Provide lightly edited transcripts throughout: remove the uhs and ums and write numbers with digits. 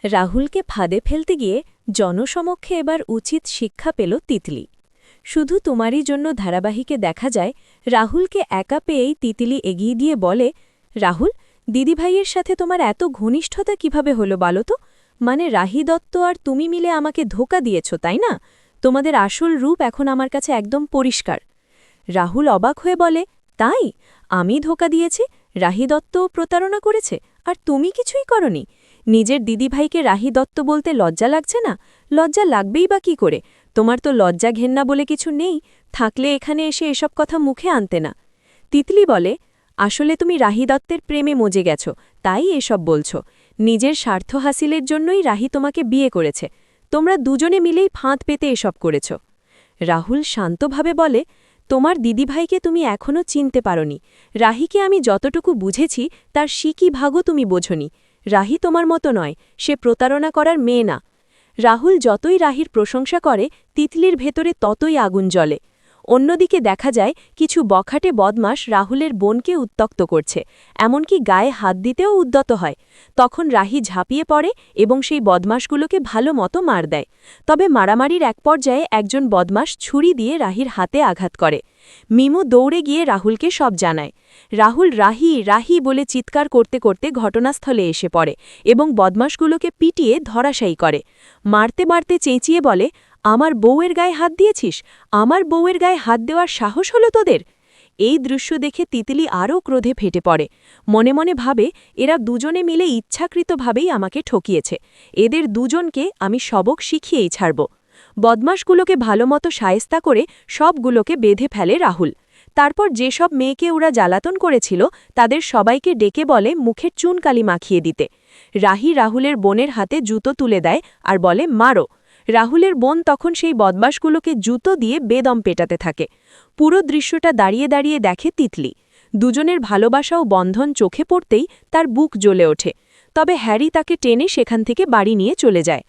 রাহুলকে ফাঁদে ফেলতে গিয়ে জনসমক্ষে এবার উচিত শিক্ষা পেল তিতলি। শুধু তোমারই জন্য ধারাবাহিকে দেখা যায় রাহুলকে একা পেয়েই তিতলি এগিয়ে দিয়ে বলে, রাহুল, দিদিভাইয়ের সাথে তোমার এত ঘনিষ্ঠতা কিভাবে হলো বলো তো? মানে রাহি দত্ত আর তুমি মিলে আমাকে ধোঁকা দিয়েছ, তাই না? তোমাদের আসল রূপ এখন আমার কাছে একদম পরিষ্কার। রাহুল অবাক হয়ে বলে, তাই? আমি ধোঁকা দিয়েছি? রাহি দত্তও প্রতারণা করেছে, আর তুমি কিছুই করনি? নিজের দিদিভাইকে রাহি দত্ত বলতে লজ্জা লাগছে না? লজ্জা লাগবেই বা কি করে? তোমার তো লজ্জা ঘেন্না বলে কিছু নেই, থাকলে এখানে এসে এসব কথা মুখে আনতে না। তিতলি বলে, আসলে তুমি রাহি দত্তের প্রেমে মজে গেছ, তাই এসব বলছ। নিজের স্বার্থ হাসিলের জন্যই রাহি তোমাকে বিয়ে করেছে। তোমরা দুজনে মিলেই ফাঁদ পেতে এসব করেছ। রাহুল শান্তভাবে বলে, তোমার দিদিভাইকে তুমি এখনও চিনতে পারোনি। রাহিকে আমি যতটুকু বুঝেছি তার শিকি ভাগও তুমি বোঝনি। রাহি তোমার মতো নয়, সে প্রতারণা করার মেয়ে না। রাহুল যতই রাহির প্রশংসা করে তিতলির ভেতরে ততই আগুন জ্বলে। অন্যদিকে দেখা যায় কিছু বখাটে বদমাশ রাহুলের বোনকে উত্ত্যক্ত করছে, এমনকি গায়ে হাত দিতেও উদ্যত হয়। তখন রাহি ঝাঁপিয়ে পড়ে এবং সেই বদমাশগুলোকে ভালো মতো মার দেয়। তবে মারামারির এক পর্যায়ে একজন বদমাশ ছুরি দিয়ে রাহির হাতে আঘাত করে। মিমু দৌড়ে গিয়ে রাহুলকে সব জানায়। রাহুল রাহি রাহি বলে চিৎকার করতে করতে ঘটনাস্থলে এসে পড়ে এবং বদমাশগুলোকে পিটিয়ে ধরাশায়ী করে। মারতে মারতে চেঁচিয়ে বলে, আমার বউয়ের গায়ে হাত দিয়েছিস? আমার বউয়ের গায়ে হাত দেওয়ার সাহস হলো তোদের? এই দৃশ্য দেখে তিতলি আরও ক্রোধে ফেটে পড়ে। মনে মনে ভাবে, এরা দুজনে মিলে ইচ্ছাকৃতভাবেই আমাকে ঠকিয়েছে। এদের দুজনকে আমি সবক শিখিয়েই ছাড়ব। বদমাশগুলোকে ভালোমতো শায়েস্তা করে সবগুলোকে বেঁধে ফেলে রাহুল। তারপর যেসব মেয়েকে ওরা জ্বালাতন করেছিল তাদের সবাইকে ডেকে বলে মুখের চুনকালি মাখিয়ে দিতে। রাহি রাহুলের বোনের হাতে জুতো তুলে দেয় আর বলে, মারো। রাহুলের বোন তখন সেই বদমাশগুলোকে জুতো দিয়ে বেদম পেটাতে থাকে। পুরো দৃশ্যটা দাঁড়িয়ে দাঁড়িয়ে দেখে তিতলি। দুজনের ভালোবাসা ও বন্ধন চোখে পড়তেই তার বুক জ্বলে ওঠে। তবে হ্যারি তাকে টেনে সেখান থেকে বাড়ি নিয়ে চলে যায়।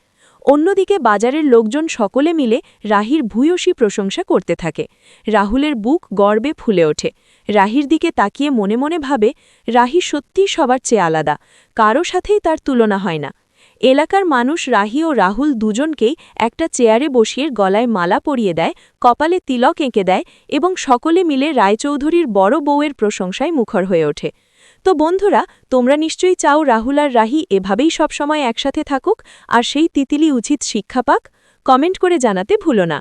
অন্যদিকে বাজারের লোকজন সকলে মিলে রাহির ভূয়সী প্রশংসা করতে থাকে। রাহুলের বুক গর্বে ফুলে ওঠে। রাহির দিকে তাকিয়ে মনে মনে ভাবে, রাহি সত্যিই সবার চেয়ে আলাদা, কারো সাথেই তার তুলনা হয় না। এলাকার মানুষ রাহি ও রাহুল দুজনকেই একটা চেয়ারে বসিয়ে গলায় মালা পরিয়ে দেয়, কপালে তিলক এঁকে দেয় এবং সকলে মিলে রায়চৌধুরীর বড় বউয়ের প্রশংসায় মুখর হয়ে ওঠে। তো বন্ধুরা, তোমরা নিশ্চয়ই চাও রাহুল আর রাহি এভাবেই সবসময় একসাথে থাকুক আর সেই তিতিলি উচিত শিক্ষা পাক? কমেন্ট করে জানাতে ভুলো না।